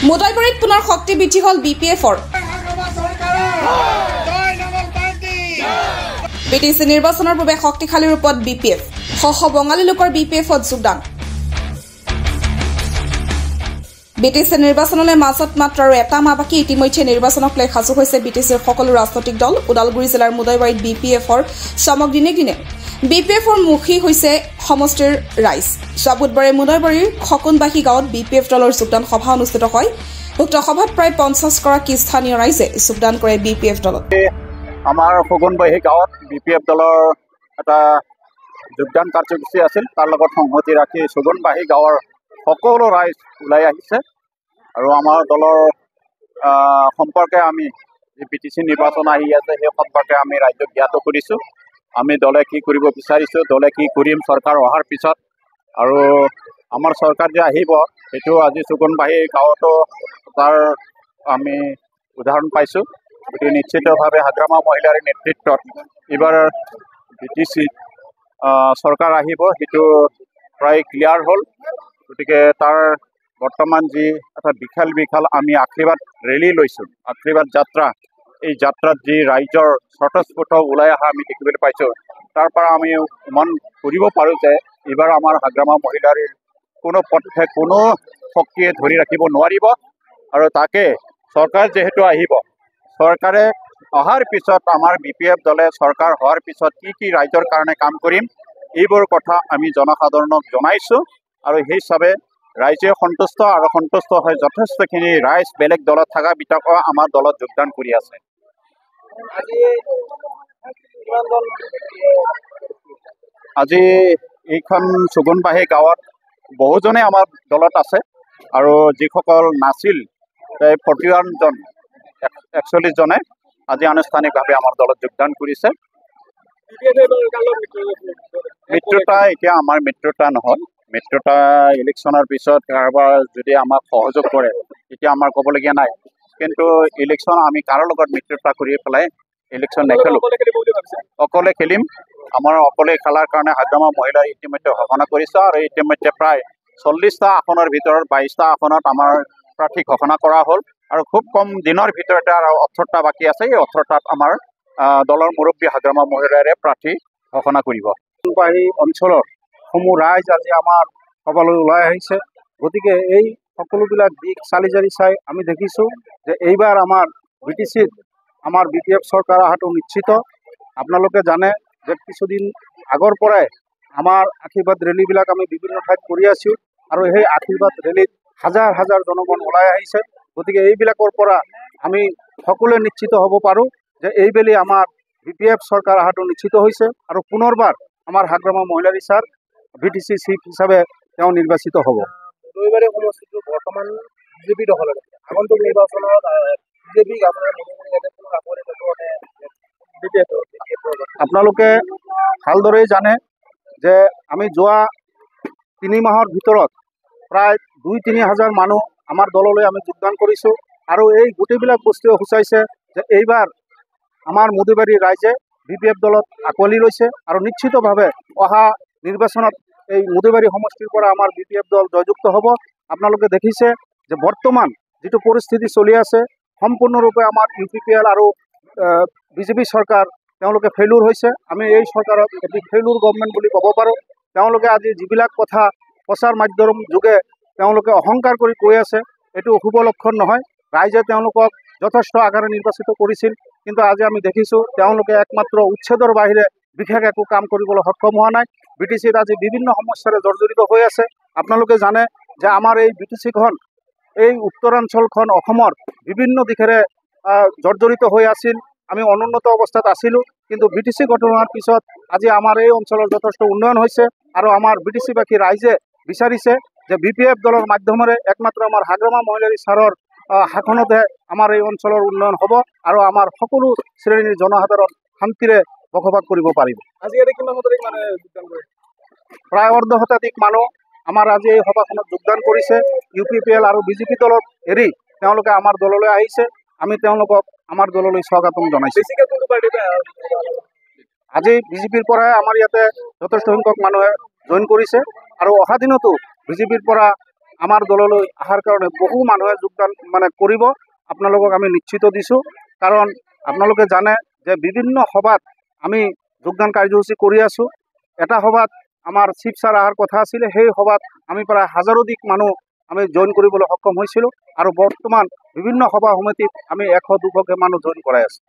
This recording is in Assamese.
মুদৈবাৰীত পুনৰ শক্তি বৃদ্ধি হ'ল BPFৰ। বিটিচি নিৰ্বাচনৰ বাবে শক্তিশালী ৰূপত BPF। বঙালী লোকৰ BPFত যোগদান। বিটিচি নিৰ্বাচনলৈ মাজত মাত্ৰ আৰু এটা মাহ বাকী। ইতিমধ্যে নিৰ্বাচনক লৈ সাজু হৈছে বিটিচিৰ সকলো ৰাজনৈতিক দল। ওদালগুৰি জিলাৰ মুদৈবাৰীত BPFৰ চমক দিনে দিনে। BPFৰ মুখী হৈছে সমষ্টিৰ ৰাইজ। যোৱা বুধবাৰে মুদৈবাৰীৰ খকুনবাহী গাঁৱত BPF দলৰ যোগদান সভা অনুষ্ঠিত হয়। উক্ত সভাত প্ৰায় 50 গৰাকী স্থানীয় ৰাইজে যোগদান কৰে BPF দলত। আমাৰ খকুনবাহী গাঁৱত BPF দলৰ এটা যোগদান কাৰ্যসূচী আছিল। তাৰ লগত সংহতি ৰাখি খকুনবাহী গাঁৱৰ সকলো ৰাইজ ওলাই আহিছে আৰু আমাৰ দলৰ সম্পৰ্কে আমি যি বিটিচি নিৰ্বাচন আহি আছে সেই সম্পৰ্কে আমি ৰাইজক জ্ঞাত কৰিছোঁ। আমি দলে কি কৰিব বিচাৰিছোঁ, দলে কি কৰিম চৰকাৰ অহাৰ পিছত, আৰু আমাৰ চৰকাৰ যে আহিব সেইটো আজি খকুনবাহী গাঁৱতো তাৰ আমি উদাহৰণ পাইছোঁ। গতিকে নিশ্চিতভাৱে হাগ্ৰামা মহিলাৰ নেতৃত্বত এইবাৰ বিটিচি চৰকাৰ আহিব সেইটো প্ৰায় ক্লিয়াৰ হ'ল। গতিকে তাৰ বৰ্তমান যি এটা বিশাল আমি আশীৰ্বাদ ৰেলী লৈছোঁ, আশীৰ্বাদ যাত্ৰা, এই যাত্ৰাত যি ৰাইজৰ স্বতঃস্ফূৰ্ত ওলাই অহা আমি দেখিবলৈ পাইছোঁ, তাৰ পৰা আমি অনুমান কৰিব পাৰোঁ যে এইবাৰ আমাৰ হাগ্ৰামা মহিলাৰ কোনো পথে কোনো শক্তিয়ে ধৰি ৰাখিব নোৱাৰিব। আৰু তাকে চৰকাৰ যিহেতু আহিব, চৰকাৰে অহাৰ পিছত আমাৰ BPF দলে চৰকাৰ হোৱাৰ পিছত কি ৰাইজৰ কাৰণে কাম কৰিম এইবোৰ কথা আমি জনসাধাৰণক জনাইছোঁ। আৰু সেই হিচাপে ৰাইজে সন্তুষ্ট আৰু সন্তুষ্ট হৈ যথেষ্টখিনি ৰাইজ বেলেগ দলত থকা বিতৰ্ক আমাৰ দলত যোগদান কৰি আছে। আজি এইখন খকুনবাহী গাঁৱত বহুজনে আমাৰ দলত আছে আৰু যিসকল নাছিল প্ৰায় 41 জনে আজি আনুষ্ঠানিকভাৱে আমাৰ দলত যোগদান কৰিছে। মিত্ৰতা এতিয়া আমাৰ মিত্ৰতা নহয়। মিত্ৰতা ইলেকশ্যনৰ পিছত কাৰোবাৰ যদি আমাক সহযোগ কৰে তেতিয়া আমাৰ ক'বলগীয়া নাই, কিন্তু ইলেকশ্যন আমি কাৰো লগত মিত্ৰতা কৰি পেলাই ইলেকশ্যন নেখেলোঁ, অকলে খেলিম। আমাৰ অকলে খেলাৰ কাৰণে হাগ্ৰামা মহিলাই ইতিমধ্যে ঘোষণা কৰিছে আৰু ইতিমধ্যে প্ৰায় 40টা আসনৰ ভিতৰত 22টা আসনত আমাৰ প্ৰাৰ্থী ঘোষণা কৰা হ'ল আৰু খুব কম দিনৰ ভিতৰতে আৰু 18টা বাকী আছে। এই 18টাত আমাৰ দলৰ মুৰব্বী হাগ্ৰামা মহিলাৰে প্ৰাৰ্থী ঘোষণা কৰিব। খকুনবাহী অঞ্চলৰ সমূহ ৰাইজ আজি আমাৰ সভালৈ ওলাই আহিছে। গতিকে এই সকলোবিলাক দিশ চালি জাৰি চাই আমি দেখিছোঁ যে এইবাৰ আমাৰ বিটিচিত আমাৰ BPF চৰকাৰ অহাটো নিশ্চিত। আপোনালোকে জানে যে কিছুদিন আগৰ পৰাই আমাৰ আশীৰ্বাদ ৰেলীবিলাক আমি বিভিন্ন ঠাইত কৰি আছোঁ আৰু সেই আশীৰ্বাদ ৰেলীত হাজাৰ হাজাৰ জনগণ ওলাই আহিছে। গতিকে এইবিলাকৰ পৰা আমি সকলোৱে নিশ্চিত হ'ব পাৰোঁ যে এইবেলি আমাৰ BPF চৰকাৰ অহাটো নিশ্চিত হৈছে আৰু পুনৰবাৰ আমাৰ Hagrama Mohilary sir BTC chief হিচাপে তেওঁ নিৰ্বাচিত হ'ব। মুদৈবাৰী সমষ্টিটো বৰ্তমান BJP দখলত আছে। আগন্তুক নিৰ্বাচনত BJP আপোনালোকে ভালদৰেই জানে যে আমি যোৱা 3 মাহৰ ভিতৰত প্ৰায় 2-3 হাজাৰ মানুহ আমাৰ দললৈ আমি যোগদান কৰিছোঁ আৰু এই গোটেইবিলাক বস্তুৱে সূচাইছে যে এইবাৰ আমাৰ মুদৈবাৰীৰ ৰাইজে BPF দলত আঁকোৱালি লৈছে আৰু নিশ্চিতভাৱে অহা নিৰ্বাচনত এই মুদৈবাৰী সমষ্টিৰ পৰা আমাৰ BPF দল জয়যুক্ত হ'ব। আপোনালোকে দেখিছে যে বৰ্তমান যিটো পৰিস্থিতি চলি আছে সম্পূৰ্ণৰূপে আমাৰ UPPL আৰু BJP চৰকাৰ তেওঁলোকে ফেইলুৰ হৈছে। আমি এই চৰকাৰক এটি ফেইলুৰ গভৰ্ণমেণ্ট বুলি ক'ব পাৰোঁ। তেওঁলোকে আজি যিবিলাক কথা প্ৰচাৰ মাধ্যম যোগে তেওঁলোকে অহংকাৰ কৰি কৈ আছে এইটো শুভ লক্ষণ নহয়। ৰাইজে তেওঁলোকক যথেষ্ট আকাৰে নিৰ্বাচিত কৰিছিল, কিন্তু আজি আমি দেখিছোঁ তেওঁলোকে একমাত্ৰ উচ্ছেদৰ বাহিৰে বিশেষ একো কাম কৰিবলৈ সক্ষম হোৱা নাই। বিটিচিত আজি বিভিন্ন সমস্যাৰে জৰ্জৰিত হৈ আছে। আপোনালোকে জানে যে আমাৰ এই বিটিচিখন এই উত্তৰাঞ্চলখন অসমৰ বিভিন্ন দিশেৰে জৰ্জৰিত হৈ আছিল। আমি অনুন্নত অৱস্থাত আছিলোঁ, কিন্তু বিটিচি গঠন হোৱাৰ পিছত আজি আমাৰ এই অঞ্চলৰ যথেষ্ট উন্নয়ন হৈছে আৰু আমাৰ বিটিচিবাসী ৰাইজে বিচাৰিছে যে BPF দলৰ মাধ্যমেৰে একমাত্ৰ আমাৰ হাগ্ৰামা মহিলাৰী ছাৰৰ শাসনতহে আমাৰ এই অঞ্চলৰ উন্নয়ন হ'ব আৰু আমাৰ সকলো শ্ৰেণীৰ জনসাধাৰণ শান্তিৰে বসবাস কৰিব পাৰিব। আজি ইয়াতে কিমান শতাধিক মানুহে যোগদান কৰে? প্ৰায় 1.5 শতাধিক মানুহ আমাৰ আজি এই সভাখনত যোগদান কৰিছে। UPPL আৰু BJP দলত এৰি তেওঁলোকে আমাৰ দললৈ আহিছে। আমি তেওঁলোকক আমাৰ দললৈ স্বাগতম জনাইছোঁ। আজি BJPৰ পৰাই আমাৰ ইয়াতে যথেষ্ট সংখ্যক মানুহে জইন কৰিছে আৰু অহা দিনতো BJPৰ পৰা আমাৰ দললৈ অহাৰ কাৰণে বহু মানুহে যোগদান কৰিব। আপোনালোকক আমি নিশ্চিত দিছোঁ, কাৰণ আপোনালোকে জানে যে বিভিন্ন সভাত আমি যোগদান কাৰ্যসূচী কৰি আছোঁ। এটা সভাত আমাৰ চিফ ছাৰ অহাৰ কথা আছিলে, সেই সভাত আমি প্ৰায় হাজাৰোধিক মানুহ আমি জইন কৰিবলৈ সক্ষম হৈছিলোঁ, আৰু বৰ্তমান বিভিন্ন সভা সমিতিত আমি 100-200কে মানুহ জইন কৰাই আছোঁ।